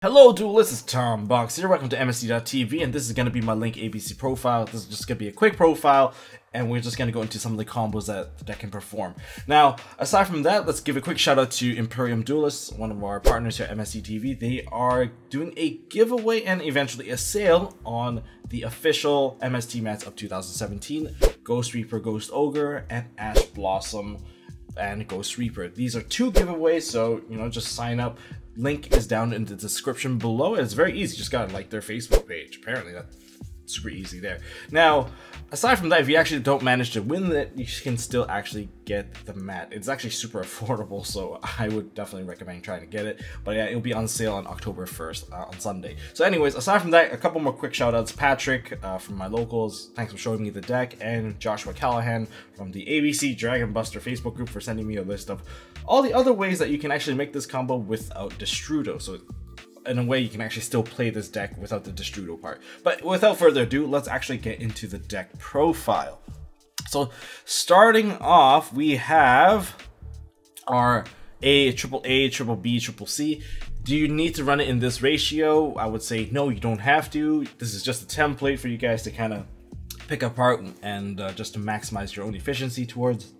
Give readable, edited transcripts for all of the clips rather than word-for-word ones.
Hello duelists, it's Tom Box here, welcome to MST.TV, and this is going to be my Link ABC profile. This is just going to be a quick profile, and we're just going to go into some of the combos that can perform. Now, aside from that, let's give a quick shout out to Imperium Duelist, one of our partners here at MST.TV. They are doing a giveaway and eventually a sale on the official MST mats of 2017, Ghost Reaper, Ghost Ogre, and Ash Blossom and Ghost Reaper. These are two giveaways, so, just sign up. Link is down in the description below. It's very easy. Just gotta like their Facebook page. Apparently that's super easy there. Now, aside from that, if you actually don't manage to win it, you can still actually get the mat. It's actually super affordable, so I would definitely recommend trying to get it. But yeah, it'll be on sale on October 1st on Sunday. So anyways, aside from that, a couple more quick shout outs. Patrick from my locals, thanks for showing me the deck, and Joshua Callahan from the ABC Dragon Buster Facebook group for sending me a list of all the other ways that you can actually make this combo without Destrudo. So in a way, you can actually still play this deck without the Destrudo part. But without further ado, let's actually get into the deck profile. So starting off, we have our A, triple B, triple C. Do you need to run it in this ratio? I would say no, you don't have to. This is just a template for you guys to kind of pick apart and just to maximize your own efficiency towards.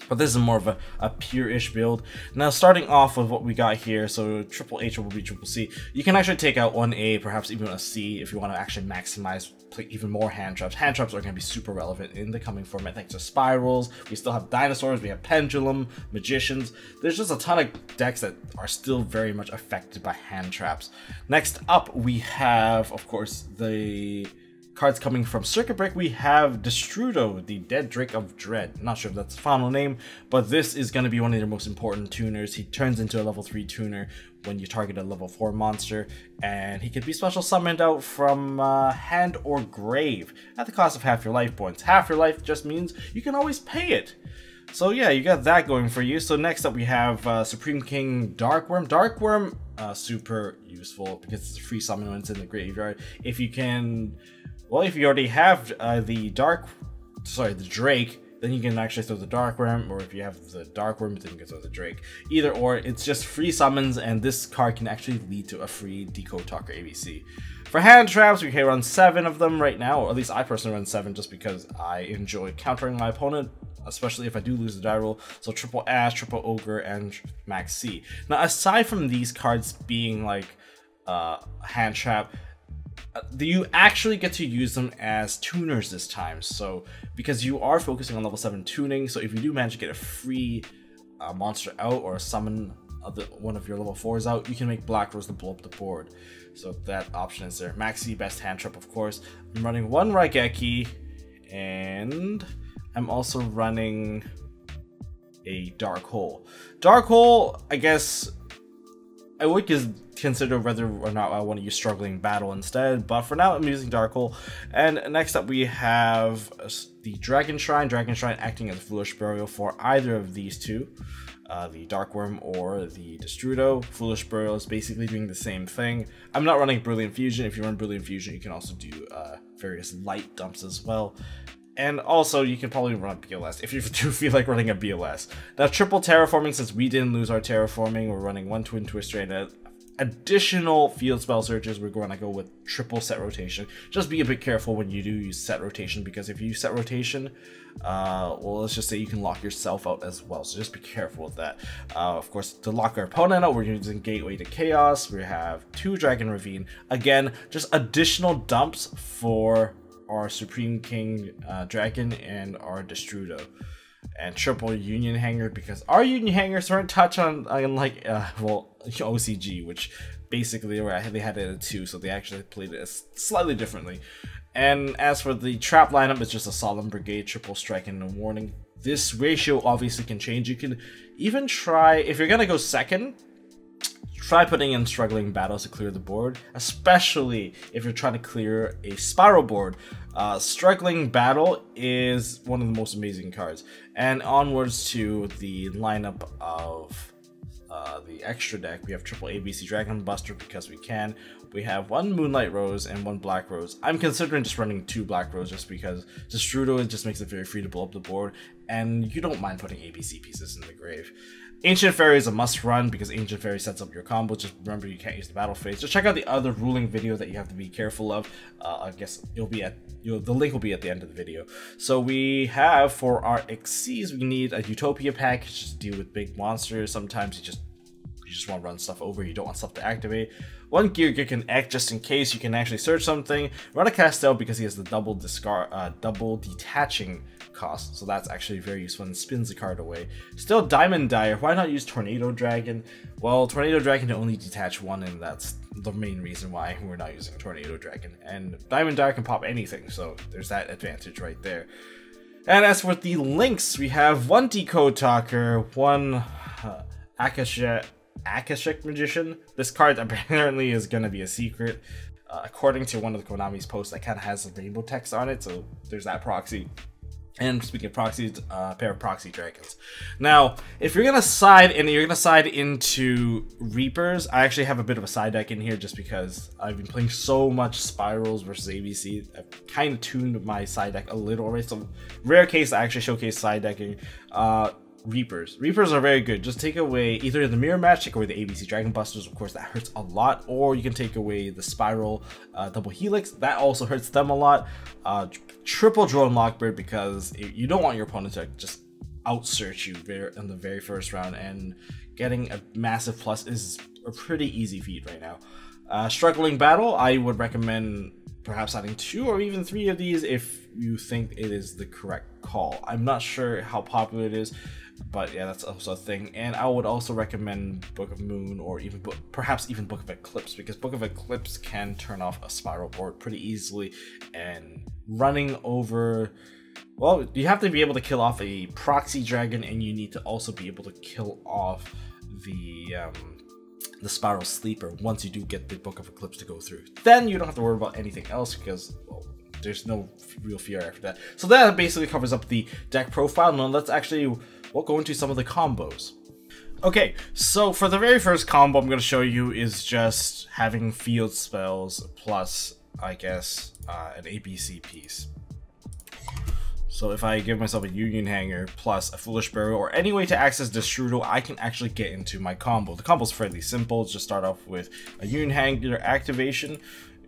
But this is more of a pure-ish build. Now, starting off with what we got here, so triple A, triple B, triple C, you can actually take out one A, perhaps even a C, if you want to actually maximize, play even more hand traps. Hand traps are going to be super relevant in the coming format thanks to spirals. We still have dinosaurs, we have pendulum, magicians. There's just a ton of decks that are still very much affected by hand traps. Next up, we have, of course, the cards coming from Circuit Break. We have Destrudo, the Dead Drake of Dread. Not sure if that's the final name, but this is going to be one of their most important tuners. He turns into a level 3 tuner when you target a level 4 monster, and he can be special summoned out from hand or grave at the cost of half your life points. Half your life just means you can always pay it. So yeah, you got that going for you. So next up we have Supreme King Darkwurm. Darkwurm, super useful because it's a free summon when it's in the graveyard. If you can... Well, if you already have the Drake, then you can actually throw the Darkwurm, or if you have the Darkwurm, then you can throw the Drake. Either or, it's just free summons, and this card can actually lead to a free DECODE TALKER ABC. For hand traps, we can run 7 of them right now, or at least I personally run 7 just because I enjoy countering my opponent, especially if I do lose the die roll. So triple Ash, triple Ogre, and max C. Now, aside from these cards being like hand trap, you actually get to use them as tuners this time, so because you are focusing on level 7 tuning, so if you do manage to get a free monster out or a summon one of your level 4s out, you can make Black Rose to blow up the board. So that option is there. Maxi, best hand trap, of course. I'm running one Raigeki, and I'm also running a Dark Hole. Dark Hole, I guess I would consider whether or not I want to use Struggling Battle instead, but for now I'm using Dark Hole. And next up we have the Dragon Shrine. Dragon Shrine acting as a Foolish Burial for either of these two, the Darkwurm or the Destrudo. Foolish Burial is basically doing the same thing. I'm not running Brilliant Fusion. If you run Brilliant Fusion, you can also do various light dumps as well. And also, you can probably run BLS if you do feel like running a BLS. Now, triple terraforming, since we didn't lose our terraforming, we're running one Twin Twister and additional field spell searches. We're going to go with triple set rotation. Just be a bit careful when you do use set rotation, because if you use set rotation, well, let's just say you can lock yourself out as well. So just be careful with that. Of course, to lock our opponent out, we're using Gateway to Chaos. We have 2 Dragon Ravine. Again, just additional dumps for our Supreme King Dragon and our Destrudo, and triple Union Hanger, because our Union Hangers weren't touched on like well, OCG, which basically they had it at 2, so they actually played it slightly differently. And as for the trap lineup, it's just a Solemn Brigade, triple strike, and a warning. This ratio obviously can change. You can even try, if you're gonna go second, try putting in Struggling Battles to clear the board, especially if you're trying to clear a spiral board. Struggling Battle is one of the most amazing cards. And onwards to the lineup of the extra deck, we have triple ABC Dragon Buster because we can, we have 1 Moonlight Rose and 1 Black Rose. I'm considering just running 2 Black Rose just because Destrudo just makes it very free to blow up the board, and you don't mind putting ABC pieces in the grave. Ancient Fairy is a must run because Ancient Fairy sets up your combo. Just remember you can't use the battle phase. Just check out the other ruling video that you have to be careful of. I guess it'll be at the link will be at the end of the video. So we have for our Xyz, we need a Utopia package to deal with big monsters. Sometimes you just want to run stuff over. You don't want stuff to activate. 1 Gear Gigan Ek just in case you can actually search something. Run a Castel because he has the double detaching cost, so that's actually very useful and spins the card away. Still Diamond Dyer, why not use Tornado Dragon? Well, Tornado Dragon can only detach 1, and that's the main reason why we're not using Tornado Dragon. And Diamond Dyer can pop anything, so there's that advantage right there. And as for the links, we have 1 Decode Talker, 1 Akashic Magician. This card apparently is going to be a secret. According to one of the Konami's posts, that kind of has a rainbow text on it, so there's that proxy. And speaking of proxies, a pair of proxy dragons. Now, if you're gonna side into Reapers, I actually have a bit of a side deck in here just because I've been playing so much Spirals versus ABC. I've kind of tuned my side deck a little already. So rare case I actually showcase side decking. Reapers are very good. Just take away either the mirror match, take away the ABC Dragon Busters, of course that hurts a lot, or you can take away the Spiral double Helix, that also hurts them a lot. Triple Drone Lockbird because you don't want your opponent to just outsearch you in the very first round, and getting a massive plus is a pretty easy feat right now. Struggling Battle, I would recommend perhaps adding 2 or even 3 of these if you think it is the correct call. I'm not sure how popular it is, but yeah, that's also a thing. And I would also recommend Book of Moon, or even perhaps even Book of Eclipse, because Book of Eclipse can turn off a Spiral board pretty easily, and running over, well, you have to be able to kill off a proxy dragon, and you need to also be able to kill off the Spiral Sleeper once you do get the Book of Eclipse to go through. Then you don't have to worry about anything else because, well, there's no real fear after that. So that basically covers up the deck profile. Now let's actually, we'll go into some of the combos. Okay, so for the very first combo I'm going to show you is just having field spells plus, I guess, an ABC piece. So if I give myself a Union Hanger plus a Foolish Burial or any way to access Destrudo, I can actually get into my combo. The combo is fairly simple. Just start off with a Union Hanger activation,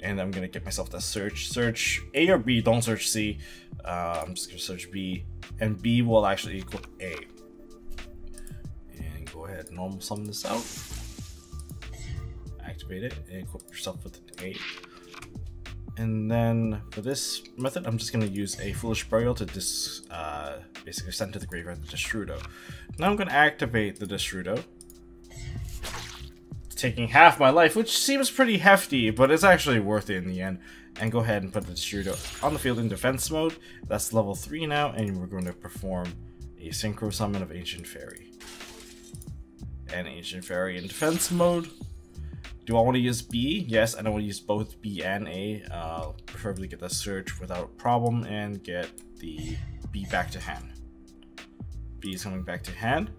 and I'm gonna get myself that search. Search A or B, don't search C. I'm just gonna search B, and B will actually equal A. And go ahead and normal sum this out. Activate it and equip yourself with an A. And then for this method, I'm just going to use a Foolish Burial to basically send to the graveyard the Destrudo. Now I'm going to activate the Destrudo, taking half my life, which seems pretty hefty, but it's actually worth it in the end. And go ahead and put the Destrudo on the field in defense mode. That's level 3 now, and we're going to perform a Synchro Summon of Ancient Fairy. And Ancient Fairy in defense mode. Do I want to use B? Yes, and I want to use both B and A. Preferably get the search without problem and get the B back to hand. B is coming back to hand.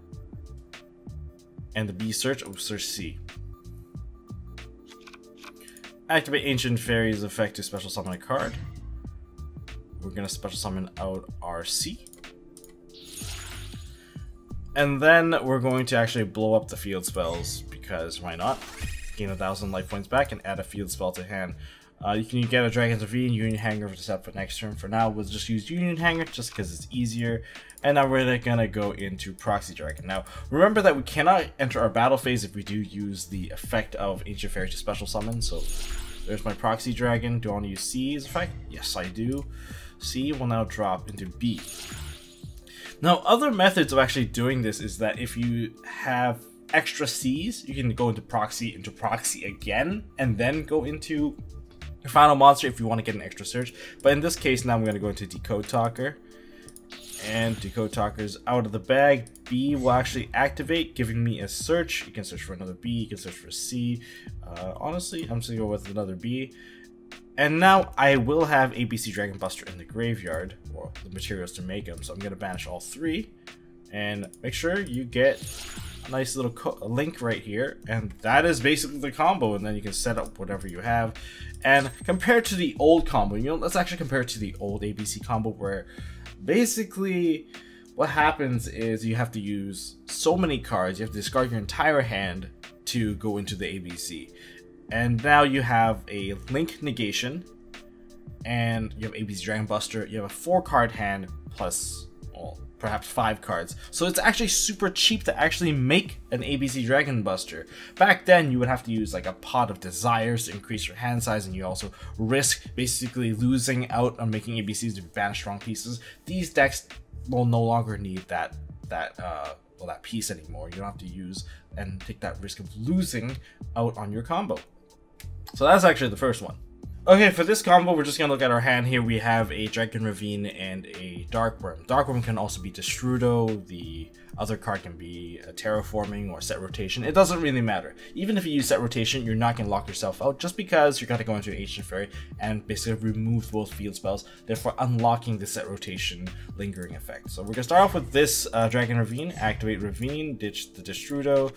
And the B search, oh, search C. Activate Ancient Fairy's effect to special summon a card. We're going to special summon out our C. And then we're going to actually blow up the field spells, because why not? Gain 1,000 life points back and add a field spell to hand. You can get a Dragon's Ravine, Union Hanger to set up for next turn. For now, we'll just use Union Hanger just because it's easier. And now we're gonna go into Proxy Dragon. Now, remember that we cannot enter our battle phase if we do use the effect of Ancient Fairy to special summon. So there's my Proxy Dragon. Do I want to use C's effect? Yes, I do. C will now drop into B. Now, other methods of actually doing this is that if you have extra C's, you can go into proxy again, and then go into your final monster if you want to get an extra search. But in this case, now I'm going to go into Decode Talker, and Decode Talker's out of the bag. B will actually activate, giving me a search. You can search for another B, you can search for C. Honestly, I'm just going to go with another B. And now I will have ABC Dragon Buster in the graveyard, or the materials to make them. So I'm going to banish all 3, and make sure you get nice little link right here, and that is basically the combo, and then you can set up whatever you have. And compared to the old combo, you know, let's actually compare it to the old ABC combo, where basically what happens is you have to use so many cards, you have to discard your entire hand to go into the ABC. And now you have a Link Negation, and you have ABC Dragon Buster, you have a 4-card hand plus, well, perhaps 5 cards. So it's actually super cheap to actually make an ABC Dragon Buster. Back then, you would have to use like a Pot of Desires to increase your hand size, and you also risk basically losing out on making ABCs to banish strong pieces. These decks will no longer need that piece anymore. You don't have to use and take that risk of losing out on your combo. So that's actually the first one. Okay, for this combo, we're just going to look at our hand here. We have a Dragon Ravine and a Darkwurm. Darkwurm can also be Destrudo. The other card can be a Terraforming or Set Rotation. It doesn't really matter. Even if you use Set Rotation, you're not going to lock yourself out just because you're going to go into Ancient Fairy and basically remove both field spells, therefore unlocking the Set Rotation lingering effect. So we're going to start off with this Dragon Ravine. Activate Ravine, ditch the Destrudo,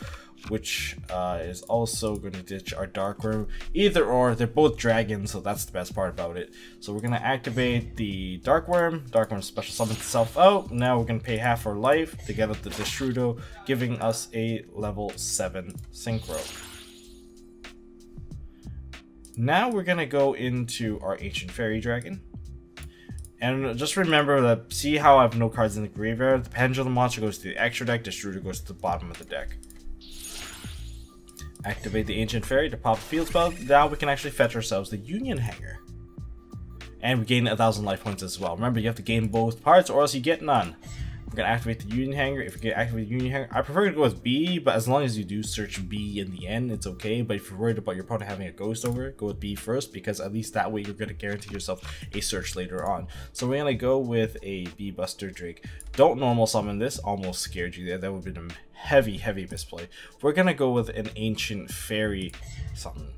which is also going to ditch our Darkwurm. Either or, they're both dragons, so that's the best part about it. So we're going to activate the Darkwurm. Darkwurm special summons itself out. Now we're going to pay half our life to get up the Destrudo, giving us a level 7 Synchro. Now we're going to go into our Ancient Fairy Dragon. And just remember that, see how I have no cards in the graveyard? The Pendulum monster goes to the extra deck, Destrudo goes to the bottom of the deck. Activate the Ancient Fairy to pop the field spell. Now we can actually fetch ourselves the Union Hanger. And we gain 1,000 life points as well. Remember, you have to gain both parts or else you get none. We're going to activate the Union Hanger. If you can activate the Union Hanger, I prefer to go with B, but as long as you do search B in the end, it's okay. But if you're worried about your opponent having a ghost over it, go with B first, because at least that way you're going to guarantee yourself a search later on. So we're going to go with a B Buster Drake. Don't normal summon this. Almost scared you there. That would have been a heavy misplay. We're going to go with an Ancient Fairy summon.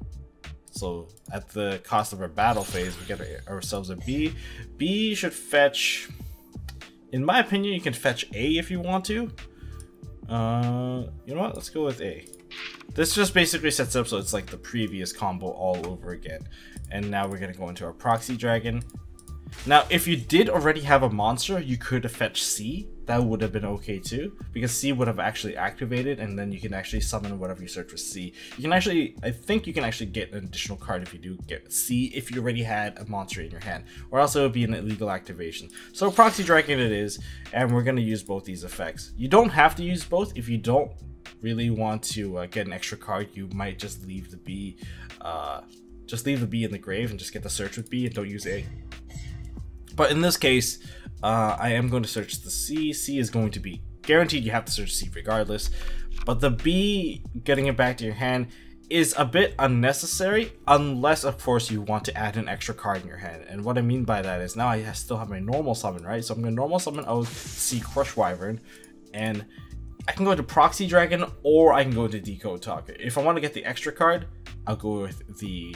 So at the cost of our battle phase, we get ourselves a B. B should fetch... In my opinion, you can fetch A if you want to. You know what? Let's go with A. This just basically sets up so it's like the previous combo all over again. And now we're going to go into our Proxy Dragon. Now, if you did already have a monster, you could have fetched C. That would have been okay too, because C would have actually activated, and then you can actually summon whatever you search with C. You can actually, I think you can actually get an additional card if you do get C, if you already had a monster in your hand, or else it would be an illegal activation. So Proxy Dragon it is, and we're going to use both these effects. You don't have to use both. If you don't really want to get an extra card, you might just leave the B, in the grave and just get the search with B and don't use A. But in this case, I am going to search the C. C is going to be guaranteed. You have to search C regardless. But the B, getting it back to your hand, is a bit unnecessary unless, of course, you want to add an extra card in your hand. And what I mean by that is now I still have my normal summon, right? So I'm going to normal summon out C Crush Wyvern, and I can go into Proxy Dragon or I can go into Decode Talker. If I want to get the extra card, I'll go with the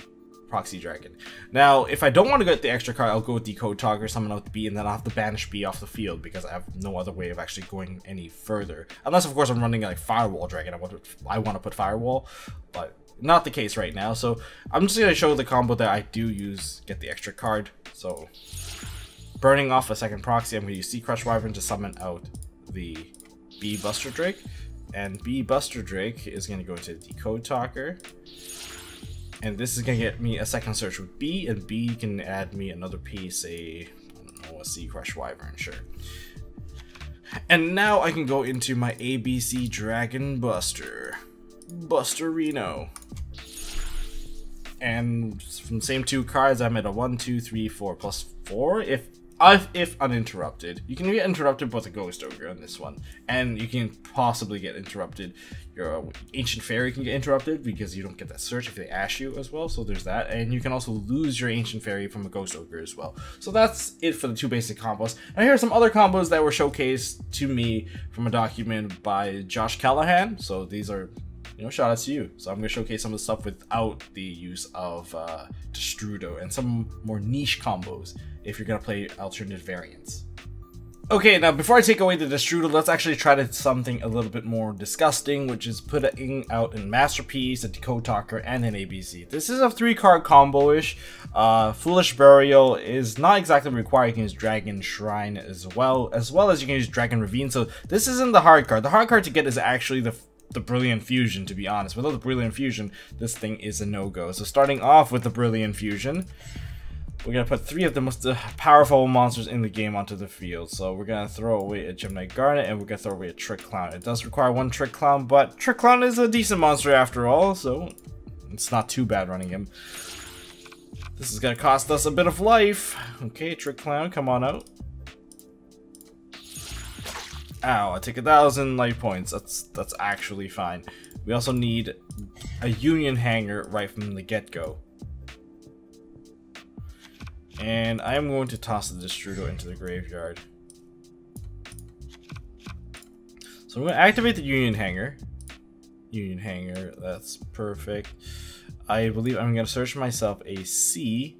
Proxy Dragon. Now, if I don't want to get the extra card, I'll go with Decode Talker, summon out the B, and then I'll have to banish B off the field because I have no other way of actually going any further. Unless, of course, I'm running like Firewall Dragon. I want to put Firewall, but not the case right now. So I'm just going to show the combo that I do use, get the extra card. So burning off a second Proxy, I'm going to use C Crush Wyvern to summon out the B Buster Drake. And B Buster Drake is going to go into Decode Talker. And this is going to get me a second search with B, and B can add me another piece, I don't know, a C Crush Wyvern, sure. And now I can go into my ABC Dragon Buster. Busterino. And from the same 2 cards, I'm at a 1, 2, 3, 4 plus 4 if uninterrupted. You can get interrupted with a Ghost Ogre on this one, and you can possibly get interrupted. Your Ancient Fairy can get interrupted because you don't get that search if they ash you as well, so there's that. And you can also lose your Ancient Fairy from a Ghost Ogre as well. So that's it for the 2 basic combos. Now here are some other combos that were showcased to me from a document by Josh Callahan. So these are, you know, shout outs to you. So I'm going to showcase some of the stuff without the use of Destrudo and some more niche combos if you're going to play alternative variants. Okay, now before I take away the Destrudo, let's actually try to something a little bit more disgusting, which is putting out a Masterpiece, a Decode Talker, and an ABC. This is a 3-card combo-ish. Foolish Burial is not exactly required. You can use Dragon Shrine as well as you can use Dragon Ravine. So this isn't the hard card. The hard card to get is actually the Brilliant Fusion, to be honest. Without the Brilliant Fusion, this thing is a no-go. So starting off with the Brilliant Fusion, we're going to put 3 of the most powerful monsters in the game onto the field. So we're going to throw away a Gemini Garnet, and we're going to throw away a Trick Clown. It does require 1 Trick Clown, but Trick Clown is a decent monster after all, so it's not too bad running him. This is going to cost us a bit of life. Okay, Trick Clown, come on out. Ow, I take 1,000 life points. That's actually fine. We also need a Union Hanger right from the get-go. And I am going to toss the Destrudo into the graveyard. So I'm going to activate the Union Hanger. Union Hanger, that's perfect. I believe I'm going to search myself a C.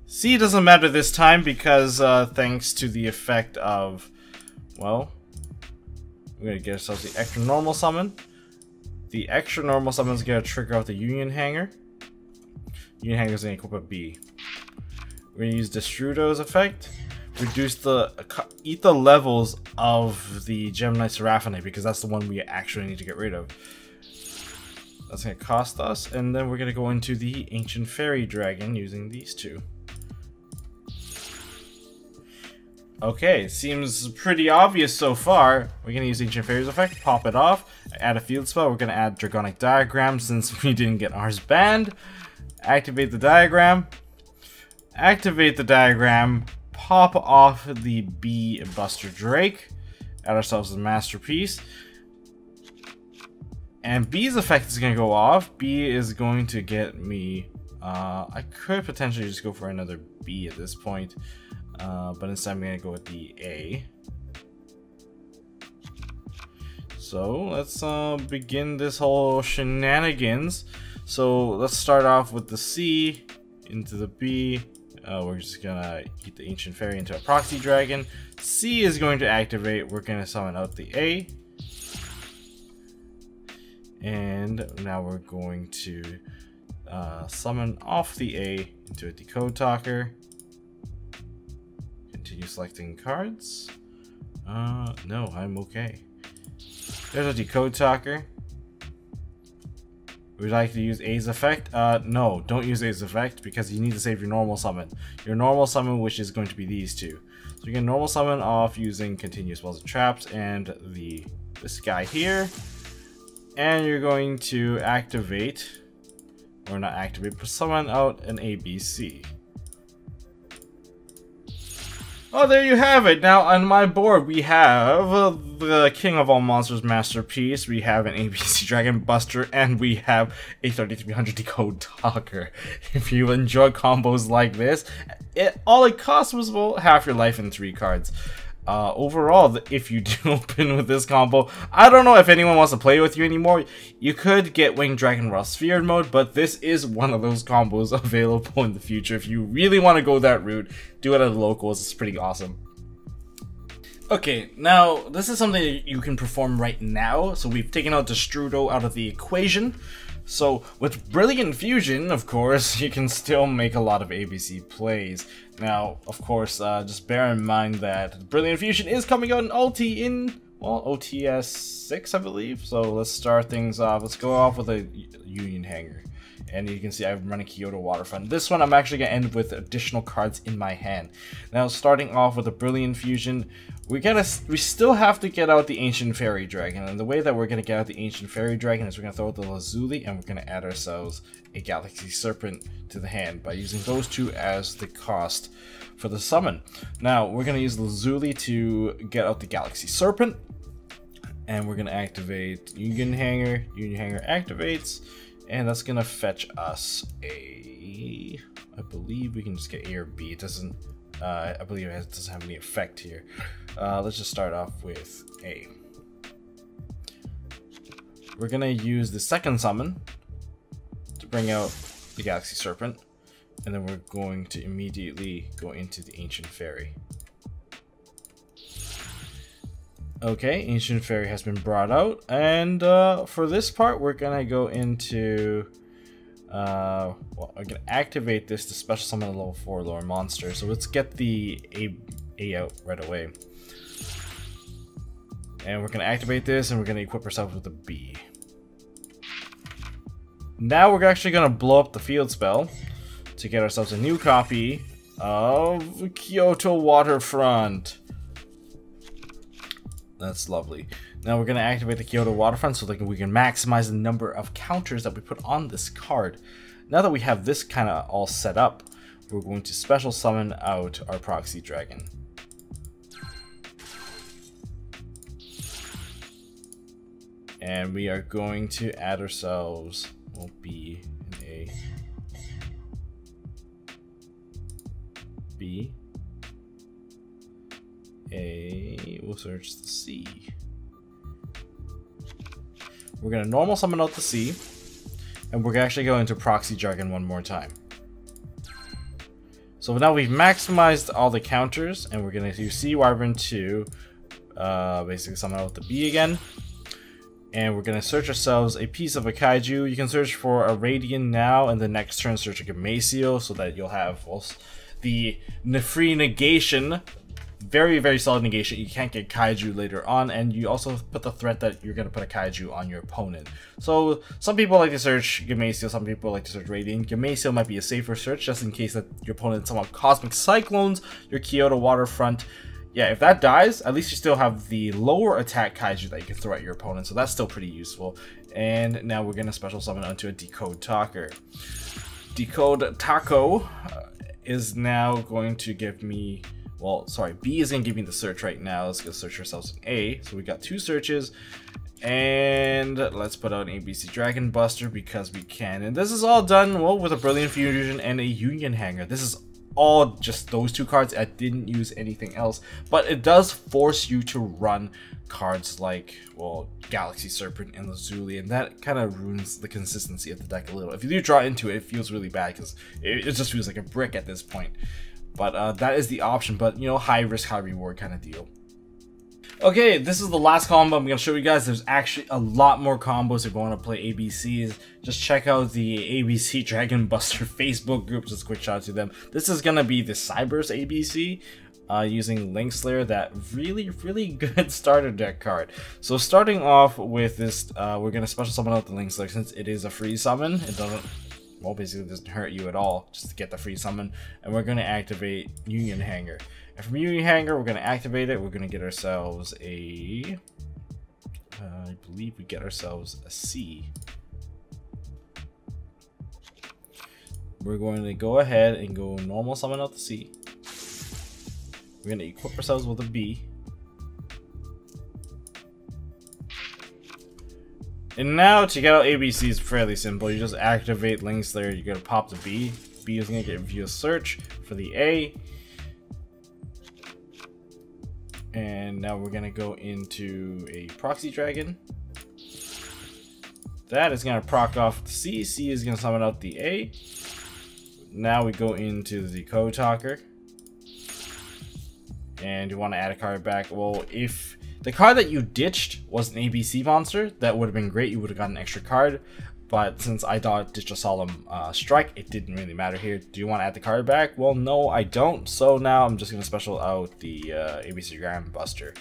C doesn't matter this time because thanks to the effect of, well, we're going to get ourselves the extra normal summon. The extra normal summon is going to trigger out the Union Hanger. Union Hanger is going to equip a B. We're going to use Destrudo's effect. Reduce eat the levels of the Gemini Seraphine because that's the one we actually need to get rid of. That's going to cost us. And then we're going to go into the Ancient Fairy Dragon using these 2. Okay, seems pretty obvious so far. We're going to use Ancient Fairy's effect, pop it off, add a field spell. We're going to add Dragonic Diagram since we didn't get ours banned. Activate the diagram. Activate the diagram, pop off the B Buster Drake, add ourselves a Masterpiece, and B's effect is going to go off. B is going to get me, I could potentially just go for another B at this point, but instead I'm going to go with the A. So let's begin this whole shenanigans. So let's start off with the C into the B. We're just gonna eat the Ancient Fairy into a Proxy Dragon. C is going to activate. We're gonna summon out the A. And now we're going to summon off the A into a Decode Talker. Continue selecting cards. No, I'm okay. There's a Decode Talker. Would you like to use A's effect? No, don't use A's effect because you need to save your normal summon. Your normal summon, which is going to be these 2. So you can normal summon off using Continuous Spells and Traps and this guy here. And you're going to activate, or not activate, but summon out an ABC. Oh, there you have it. Now on my board we have the King of All Monsters Masterpiece, we have an ABC Dragon Buster, and we have a 3300 Decode Talker. If you enjoy combos like this, all it costs was about half your life in 3 cards. Overall, if you do open with this combo, I don't know if anyone wants to play with you anymore. You could get Winged Dragon Raw Sphere mode, but this is one of those combos available in the future. If you really want to go that route, do it at the locals. It's pretty awesome. Okay, now this is something that you can perform right now. So we've taken out Destrudo out of the equation. So with Brilliant Fusion, of course, you can still make a lot of ABC plays. Now, of course, just bear in mind that Brilliant Fusion is coming out in ulti in, well, OTS 6, I believe. So let's start things off. Let's go off with a Union Hanger. And you can see I'm running Kyoto Waterfront. This one I'm actually going to end with additional cards in my hand. Now, starting off with a Brilliant Fusion, we still have to get out the Ancient Fairy Dragon. And the way that we're going to get out the Ancient Fairy Dragon is we're going to throw out the Lazuli, and we're going to add ourselves a Galaxy Serpent to the hand by using those 2 as the cost for the summon. Now, we're going to use Lazuli to get out the Galaxy Serpent. And we're going to activate Union Hanger. Union Hanger activates. And that's gonna fetch us a, I believe we can just get A or B. It doesn't, I believe it doesn't have any effect here. Let's just start off with A. We're gonna use the second summon to bring out the Galaxy Serpent, and then we're going to immediately go into the Ancient Fairy. Okay, Ancient Fairy has been brought out, and for this part, we're gonna go into, well, I'm gonna activate this to special summon a level 4 lore monster. So let's get the A out right away, and we're gonna activate this, and we're gonna equip ourselves with a B. Now we're actually gonna blow up the field spell to get ourselves a new copy of Kyoto Waterfront. That's lovely. Now we're going to activate the Kyoto Waterfront so that we can maximize the number of counters that we put on this card. Now that we have this kind of all set up, we're going to special summon out our Proxy Dragon. And we are going to add ourselves, well, B and A. B. We'll search the C. We're gonna normal summon out the C, and we're gonna actually go into Proxy Dragon one more time. So now we've maximized all the counters, and we're gonna use C Wyvern to basically summon out the B again. And we're gonna search ourselves a piece of a kaiju. You can search for a Radiant now, and the next turn search a Gamasio, so that you'll have, well, the free negation. Very, very solid negation. You can't get kaiju later on, and you also put the threat that you're going to put a kaiju on your opponent. So some people like to search Gamasio, some people like to search Radiant. Gamasio might be a safer search just in case that your opponent somehow Cosmic Cyclones your Kyoto Waterfront. Yeah, if that dies, at least you still have the lower attack kaiju that you can throw at your opponent, so that's still pretty useful. And now we're going to special summon onto a DECODE Talker. DECODE Taco is now going to give me... Well, sorry, B is going to give me the search right now. Let's go search ourselves in A. So we got 2 searches. And let's put out an ABC Dragon Buster because we can. And this is all done, well, with a Brilliant Fusion and a Union Hangar. This is all just those 2 cards. I didn't use anything else. But it does force you to run cards like, well, Galaxy Serpent and Lazuli. And that kind of ruins the consistency of the deck a little. If you do draw into it, it feels really bad because it just feels like a brick at this point. But that is the option, but you know, high risk, high reward kind of deal. Okay, this is the last combo I'm going to show you guys. There's actually a lot more combos if you want to play ABCs. Just check out the ABC Dragon Buster Facebook group. Just a quick shout out to them. This is going to be the Cyberse ABC using Link Slayer, that really good starter deck card. So starting off with this, we're going to special summon out the Link Slayer since it is a free summon. It doesn't... Well, basically it doesn't hurt you at all just to get the free summon. And we're going to activate Union Hangar. And from Union Hangar, we're going to activate it. We're going to get ourselves a... I believe we get ourselves a C. We're going to go ahead and go normal summon out the C. We're going to equip ourselves with a B. And now to get out ABC is fairly simple. You just activate Link Slayer, you're going to pop the B. B is going to get view search for the A. And now we're going to go into a Proxy Dragon. That is going to proc off the C. C is going to summon out the A. Now we go into the DECODE Talker. And you want to add a card back. Well, if the card that you ditched was an ABC monster, that would have been great. You would have got an extra card. But since I ditched a Solemn Strike, it didn't really matter here. Do you want to add the card back? Well, no, I don't. So now I'm just going to special out the ABC Dragon Buster.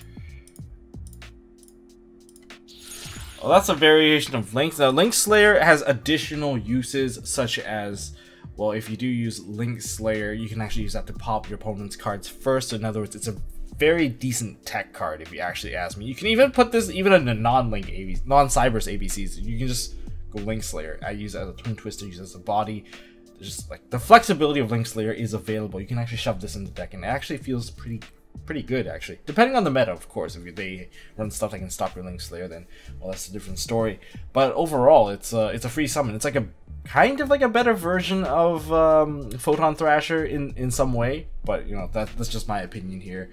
Well, that's a variation of Link. Now, Link Slayer has additional uses such as... Well, if you do use Link Slayer, you can actually use that to pop your opponent's cards first. So in other words, it's a very decent tech card if you actually ask me. You can even put this even in the non-Link ABC, non-Cyberse ABCs. You can just go Link Slayer. I use it as a Twin Twister, use it as a body. There's just like the flexibility of Link Slayer is available. You can actually shove this in the deck, and it actually feels pretty good actually. Depending on the meta, of course. If they run stuff that can stop your Link Slayer, then well, that's a different story. But overall, it's a free summon. It's like a kind of like a better version of Photon Thrasher in some way, but you know, that's just my opinion here.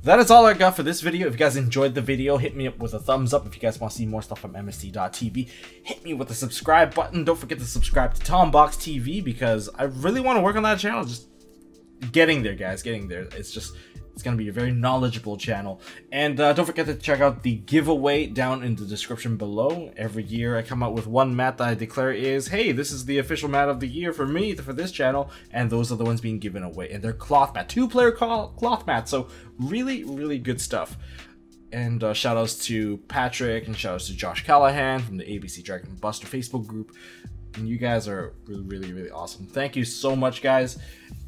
That is all I got for this video. If you guys enjoyed the video, hit me up with a thumbs up. If you guys want to see more stuff from MST.TV, hit me with the subscribe button. Don't forget to subscribe to TalKER because I really want to work on that channel. Just getting there, guys, getting there. It's just It's going to be a very knowledgeable channel. And don't forget to check out the giveaway down in the description below. Every year I come out with one mat that I declare is, hey, this is the official mat of the year for me, for this channel. And those are the ones being given away. And they're cloth mat, 2-player cloth mat. So really, really good stuff. And shout outs to Patrick and shout outs to Josh Callahan from the ABC Dragon Buster Facebook group. And you guys are really, really, really awesome. Thank you so much, guys.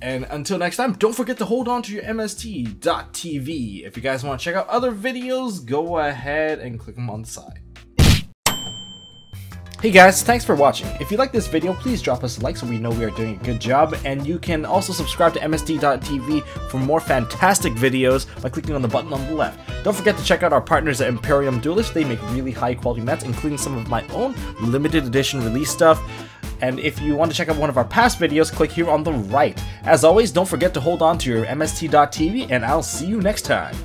And until next time, don't forget to hold on to your MST.TV. If you guys want to check out other videos, go ahead and click them on the side. Hey guys, thanks for watching. If you like this video, please drop us a like so we know we are doing a good job. And you can also subscribe to MST.TV for more fantastic videos by clicking on the button on the left. Don't forget to check out our partners at Imperium Duelist. They make really high quality mats, including some of my own limited edition release stuff. And if you want to check out one of our past videos, click here on the right. As always, don't forget to hold on to your MST.TV, and I'll see you next time.